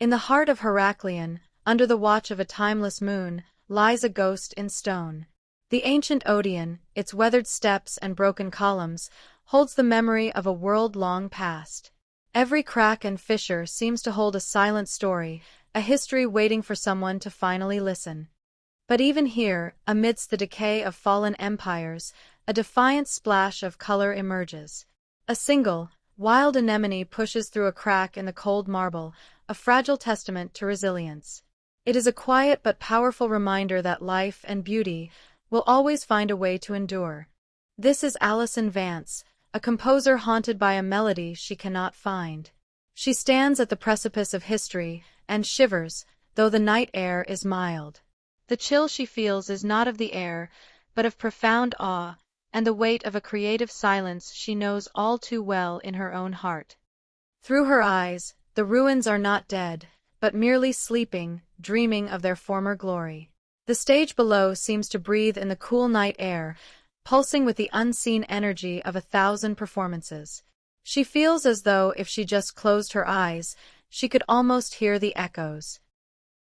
In the heart of Heraklion, under the watch of a timeless moon, lies a ghost in stone. The ancient Odeon, its weathered steps and broken columns, holds the memory of a world long past. Every crack and fissure seems to hold a silent story, a history waiting for someone to finally listen. But even here, amidst the decay of fallen empires, a defiant splash of color emerges. A single, wild anemone pushes through a crack in the cold marble, a fragile testament to resilience. It is a quiet but powerful reminder that life and beauty will always find a way to endure. This is Allison Vance, a composer haunted by a melody she cannot find. She stands at the precipice of history and shivers, though the night air is mild. The chill she feels is not of the air, but of profound awe, and the weight of a creative silence she knows all too well in her own heart. Through her eyes, the ruins are not dead, but merely sleeping, dreaming of their former glory. The stage below seems to breathe in the cool night air, pulsing with the unseen energy of 1,000 performances. She feels as though if she just closed her eyes, she could almost hear the echoes.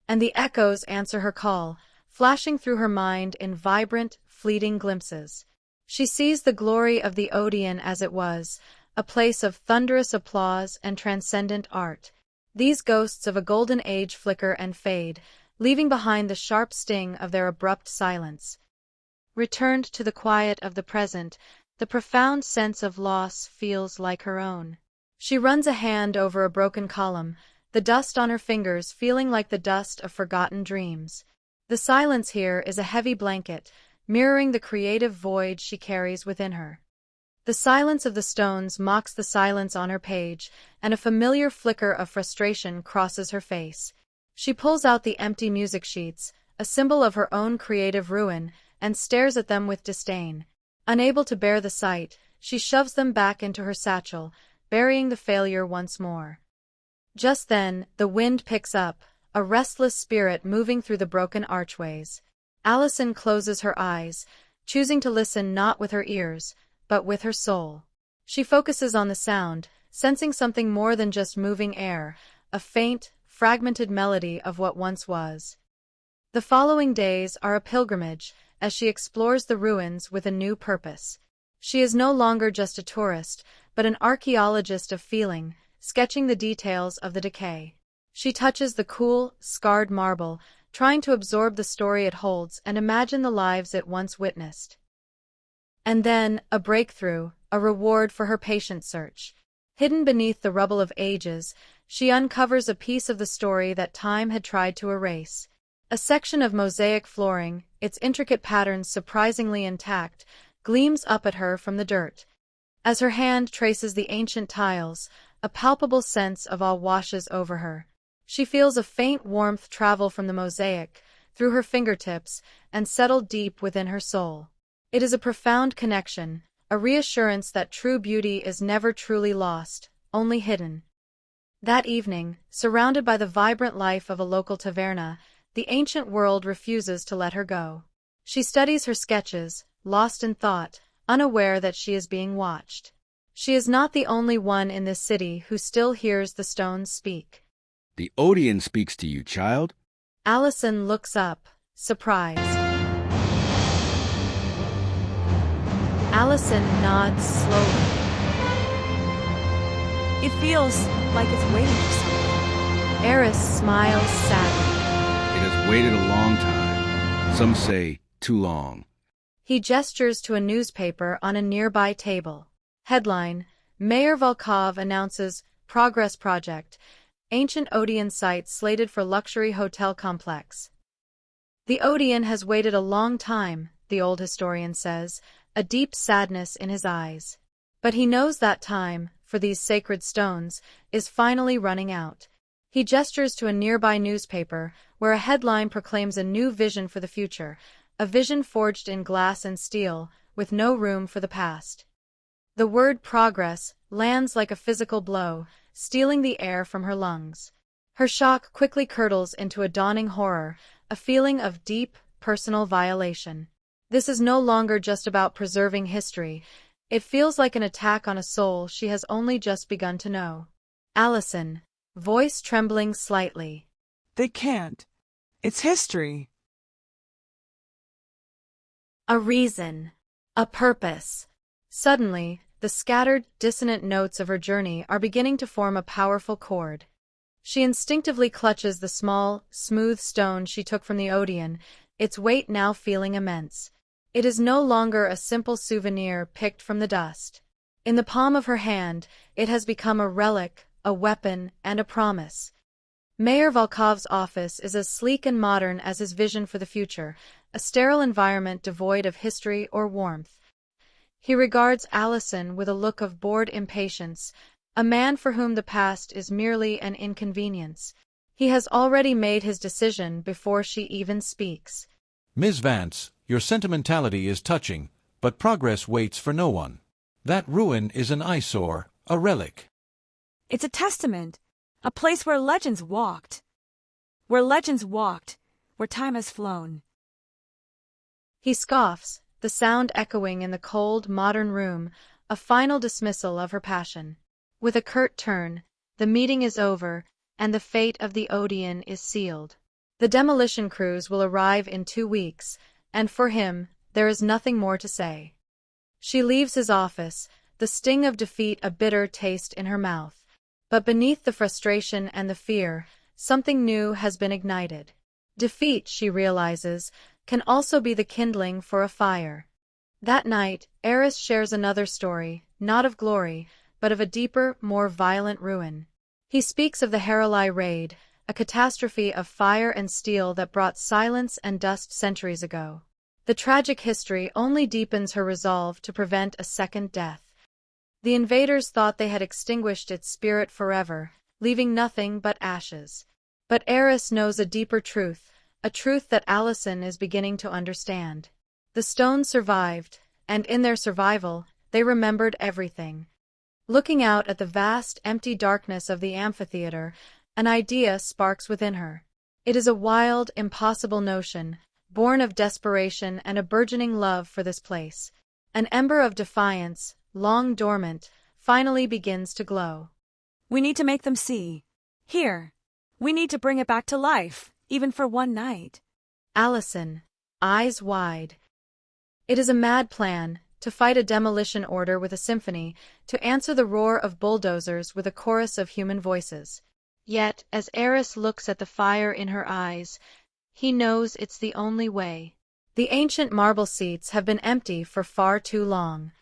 And the echoes answer her call, flashing through her mind in vibrant, fleeting glimpses. She sees the glory of the Odeon as it was, a place of thunderous applause and transcendent art. These ghosts of a golden age flicker and fade, leaving behind the sharp sting of their abrupt silence. Returned to the quiet of the present, the profound sense of loss feels like her own. She runs a hand over a broken column, the dust on her fingers feeling like the dust of forgotten dreams. The silence here is a heavy blanket, mirroring the creative void she carries within her. The silence of the stones mocks the silence on her page, and a familiar flicker of frustration crosses her face. She pulls out the empty music sheets, a symbol of her own creative ruin, and stares at them with disdain. Unable to bear the sight, she shoves them back into her satchel, burying the failure once more. Just then, the wind picks up, a restless spirit moving through the broken archways. Allison closes her eyes, choosing to listen not with her ears, but with her soul. She focuses on the sound, sensing something more than just moving air, a faint, fragmented melody of what once was. The following days are a pilgrimage, as she explores the ruins with a new purpose. She is no longer just a tourist, but an archaeologist of feeling, sketching the details of the decay. She touches the cool, scarred marble, trying to absorb the story it holds and imagine the lives it once witnessed. And then, a breakthrough, a reward for her patient search. Hidden beneath the rubble of ages, she uncovers a piece of the story that time had tried to erase. A section of mosaic flooring, its intricate patterns surprisingly intact, gleams up at her from the dirt. As her hand traces the ancient tiles, a palpable sense of awe washes over her. She feels a faint warmth travel from the mosaic, through her fingertips, and settle deep within her soul. It is a profound connection, a reassurance that true beauty is never truly lost, only hidden. That evening, surrounded by the vibrant life of a local taverna, the ancient world refuses to let her go. She studies her sketches, lost in thought, unaware that she is being watched. She is not the only one in this city who still hears the stones speak. The Odeon speaks to you, child. Allison looks up, surprised. Allison nods slowly. It feels like it's waiting for something. Eris smiles sadly. It has waited a long time. Some say too long. He gestures to a newspaper on a nearby table. Headline: Mayor Volkov announces Progress Project, ancient Odeon site slated for luxury hotel complex. The Odeon has waited a long time, the old historian says, a deep sadness in his eyes. But he knows that time, for these sacred stones, is finally running out. He gestures to a nearby newspaper, where a headline proclaims a new vision for the future, a vision forged in glass and steel, with no room for the past. The word progress lands like a physical blow, stealing the air from her lungs. Her shock quickly curdles into a dawning horror, a feeling of deep, personal violation. This is no longer just about preserving history. It feels like an attack on a soul she has only just begun to know. Allison, voice trembling slightly. They can't. It's history. A reason. A purpose. Suddenly, the scattered, dissonant notes of her journey are beginning to form a powerful chord. She instinctively clutches the small, smooth stone she took from the Odeon, its weight now feeling immense. It is no longer a simple souvenir picked from the dust. In the palm of her hand, it has become a relic, a weapon, and a promise. Mayor Volkov's office is as sleek and modern as his vision for the future, a sterile environment devoid of history or warmth. He regards Allison with a look of bored impatience, a man for whom the past is merely an inconvenience. He has already made his decision before she even speaks. Ms. Vance, your sentimentality is touching, but progress waits for no one. That ruin is an eyesore, a relic. It's a testament, a place where legends walked. Where time has flown. He scoffs, the sound echoing in the cold, modern room, a final dismissal of her passion. With a curt turn, the meeting is over, and the fate of the Odeon is sealed. The demolition crews will arrive in 2 weeks, and for him, there is nothing more to say. She leaves his office, the sting of defeat a bitter taste in her mouth. But beneath the frustration and the fear, something new has been ignited. Defeat, she realizes, can also be the kindling for a fire. That night, Eris shares another story, not of glory, but of a deeper, more violent ruin. He speaks of the Heruli raid, a catastrophe of fire and steel that brought silence and dust centuries ago. The tragic history only deepens her resolve to prevent a second death. The invaders thought they had extinguished its spirit forever, leaving nothing but ashes. But Eris knows a deeper truth, a truth that Allison is beginning to understand. The stones survived, and in their survival, they remembered everything. Looking out at the vast, empty darkness of the amphitheater, an idea sparks within her. It is a wild, impossible notion, born of desperation and a burgeoning love for this place. An ember of defiance, long dormant, finally begins to glow. We need to make them see. Here. We need to bring it back to life, even for one night. Allison, eyes wide. It is a mad plan, to fight a demolition order with a symphony, to answer the roar of bulldozers with a chorus of human voices. Yet, as Eris looks at the fire in her eyes, he knows it's the only way. The ancient marble seats have been empty for far too long.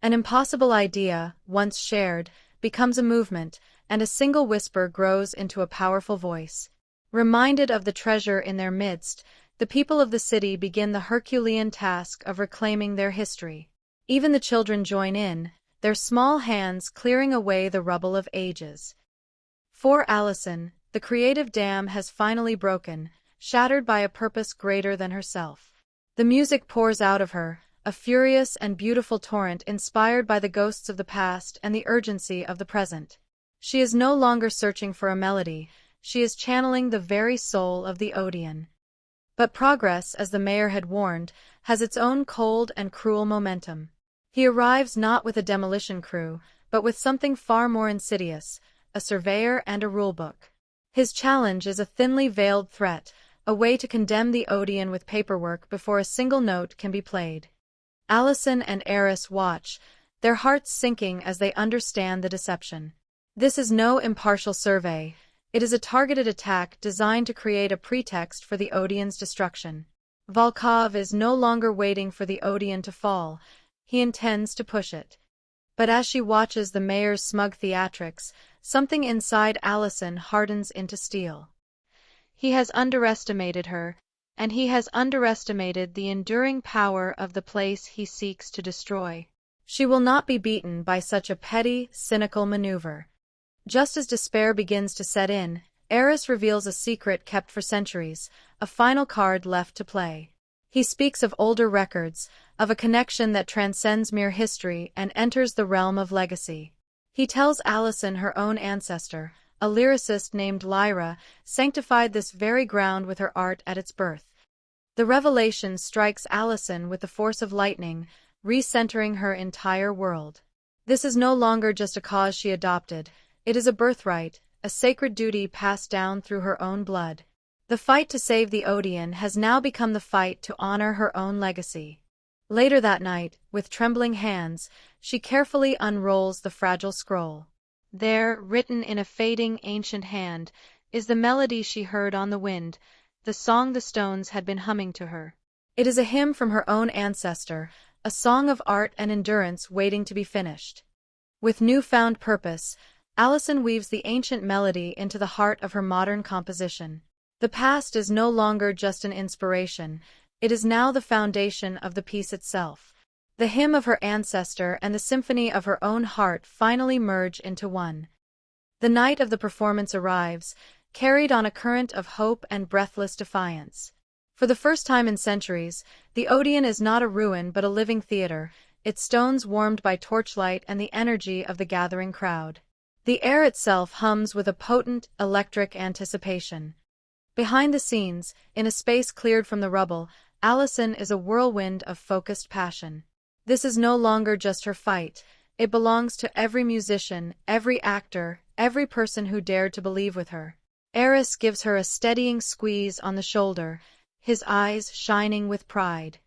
An impossible idea, once shared, becomes a movement, and a single whisper grows into a powerful voice. Reminded of the treasure in their midst, the people of the city begin the Herculean task of reclaiming their history. Even the children join in, their small hands clearing away the rubble of ages. For Allison, the creative dam has finally broken, shattered by a purpose greater than herself. The music pours out of her, a furious and beautiful torrent inspired by the ghosts of the past and the urgency of the present. She is no longer searching for a melody, she is channeling the very soul of the Odeon. But progress, as the mayor had warned, has its own cold and cruel momentum. He arrives not with a demolition crew, but with something far more insidious, a surveyor and a rulebook. His challenge is a thinly veiled threat, a way to condemn the Odeon with paperwork before a single note can be played. Allison and Eris watch, their hearts sinking as they understand the deception. This is no impartial survey, it is a targeted attack designed to create a pretext for the Odeon's destruction. Volkov is no longer waiting for the Odeon to fall, he intends to push it. But as she watches the mayor's smug theatrics, something inside Allison hardens into steel. He has underestimated her, and he has underestimated the enduring power of the place he seeks to destroy. She will not be beaten by such a petty, cynical maneuver. Just as despair begins to set in, Eris reveals a secret kept for centuries, a final card left to play. He speaks of older records, of a connection that transcends mere history and enters the realm of legacy. He tells Allison her own ancestor, a lyricist named Lyra, sanctified this very ground with her art at its birth. The revelation strikes Allison with the force of lightning, recentering her entire world. This is no longer just a cause she adopted, it is a birthright, a sacred duty passed down through her own blood. The fight to save the Odeon has now become the fight to honor her own legacy. Later that night, with trembling hands, she carefully unrolls the fragile scroll. There, written in a fading ancient hand, is the melody she heard on the wind, the song the stones had been humming to her. It is a hymn from her own ancestor, a song of art and endurance waiting to be finished. With newfound purpose, Allison weaves the ancient melody into the heart of her modern composition. The past is no longer just an inspiration, it is now the foundation of the piece itself. The hymn of her ancestor and the symphony of her own heart finally merge into one. The night of the performance arrives, carried on a current of hope and breathless defiance. For the first time in centuries, the Odeon is not a ruin but a living theater, its stones warmed by torchlight and the energy of the gathering crowd. The air itself hums with a potent, electric anticipation. Behind the scenes, in a space cleared from the rubble, Allison is a whirlwind of focused passion. This is no longer just her fight, it belongs to every musician, every actor, every person who dared to believe with her. Eris gives her a steadying squeeze on the shoulder, his eyes shining with pride.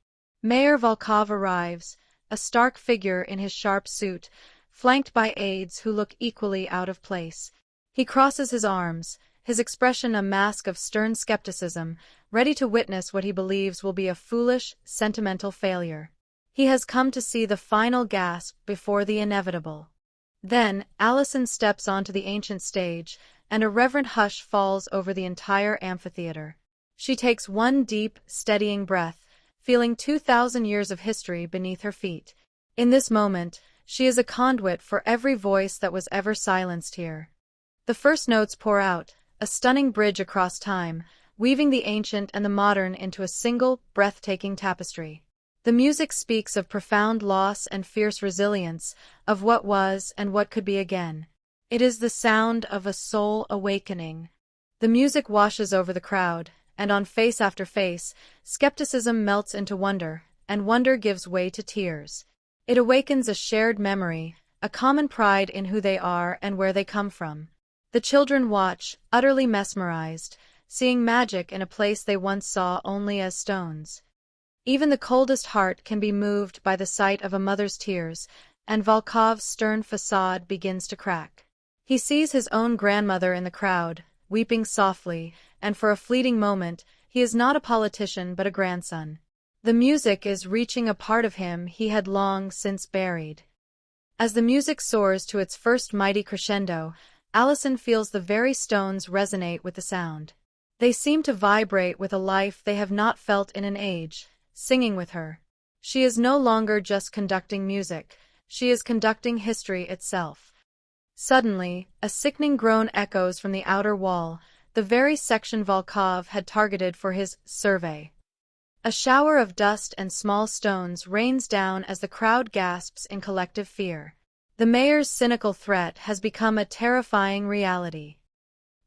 Mayor Volkov arrives, a stark figure in his sharp suit, flanked by aides who look equally out of place. He crosses his arms, his expression a mask of stern skepticism, ready to witness what he believes will be a foolish, sentimental failure. He has come to see the final gasp before the inevitable. Then, Allison steps onto the ancient stage, and a reverent hush falls over the entire amphitheater. She takes one deep, steadying breath, feeling 2,000 years of history beneath her feet. In this moment, she is a conduit for every voice that was ever silenced here. The first notes pour out, a stunning bridge across time, weaving the ancient and the modern into a single, breathtaking tapestry. The music speaks of profound loss and fierce resilience, of what was and what could be again. It is the sound of a soul awakening. The music washes over the crowd, and on face after face, skepticism melts into wonder, and wonder gives way to tears. It awakens a shared memory, a common pride in who they are and where they come from. The children watch, utterly mesmerized, seeing magic in a place they once saw only as stones. Even the coldest heart can be moved by the sight of a mother's tears, and Volkov's stern facade begins to crack. He sees his own grandmother in the crowd, weeping softly, and for a fleeting moment, he is not a politician but a grandson. The music is reaching a part of him he had long since buried. As the music soars to its first mighty crescendo, Allison feels the very stones resonate with the sound. They seem to vibrate with a life they have not felt in an age, singing with her. She is no longer just conducting music, she is conducting history itself. Suddenly, a sickening groan echoes from the outer wall, the very section Volkov had targeted for his survey. A shower of dust and small stones rains down as the crowd gasps in collective fear. The mayor's cynical threat has become a terrifying reality.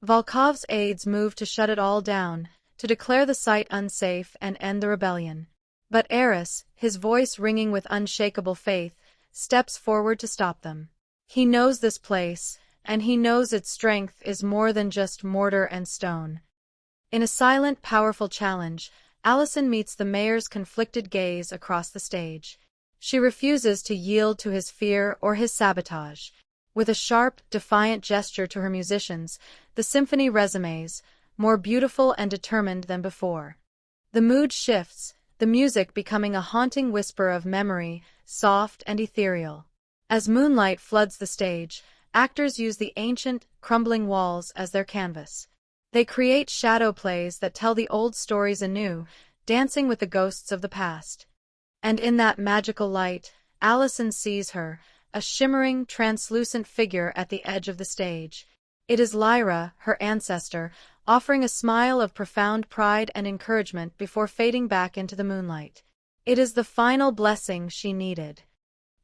Volkov's aides move to shut it all down, to declare the site unsafe and end the rebellion. But Eris, his voice ringing with unshakable faith, steps forward to stop them. He knows this place, and he knows its strength is more than just mortar and stone. In a silent, powerful challenge, Allison meets the mayor's conflicted gaze across the stage. She refuses to yield to his fear or his sabotage. With a sharp, defiant gesture to her musicians, the symphony resumes, more beautiful and determined than before. The mood shifts, the music becoming a haunting whisper of memory, soft and ethereal. As moonlight floods the stage, actors use the ancient, crumbling walls as their canvas. They create shadow plays that tell the old stories anew, dancing with the ghosts of the past. And in that magical light, Allison sees her, a shimmering, translucent figure at the edge of the stage. It is Lyra, her ancestor, offering a smile of profound pride and encouragement before fading back into the moonlight. It is the final blessing she needed.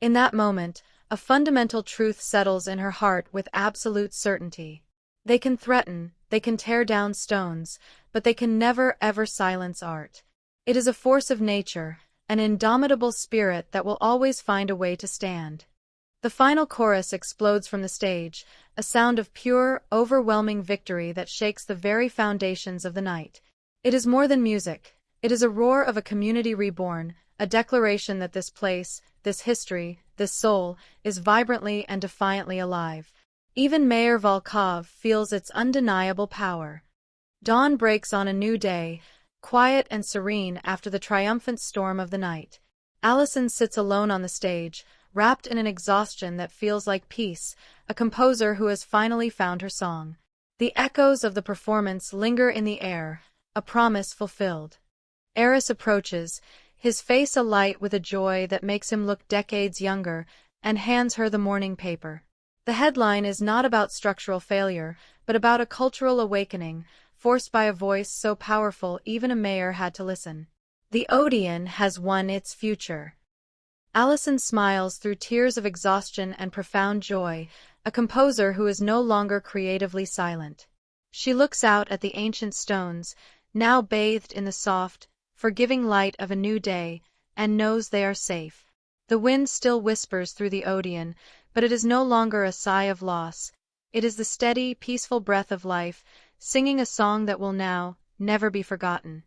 In that moment, a fundamental truth settles in her heart with absolute certainty. They can threaten, they can tear down stones, but they can never ever silence art. It is a force of nature, an indomitable spirit that will always find a way to stand. The final chorus explodes from the stage, a sound of pure, overwhelming victory that shakes the very foundations of the night. It is more than music. It is a roar of a community reborn, a declaration that this place, this history, this soul, is vibrantly and defiantly alive. Even Mayor Volkov feels its undeniable power. Dawn breaks on a new day, quiet and serene after the triumphant storm of the night. Allison sits alone on the stage, wrapped in an exhaustion that feels like peace, a composer who has finally found her song. The echoes of the performance linger in the air, a promise fulfilled. Eris approaches, his face alight with a joy that makes him look decades younger, and hands her the morning paper. The headline is not about structural failure, but about a cultural awakening, forced by a voice so powerful even a mayor had to listen. The Odeon has won its future. Allison smiles through tears of exhaustion and profound joy, a composer who is no longer creatively silent. She looks out at the ancient stones, now bathed in the soft, forgiving light of a new day, and knows they are safe. The wind still whispers through the Odeon, but it is no longer a sigh of loss. It is the steady, peaceful breath of life, singing a song that will now never be forgotten.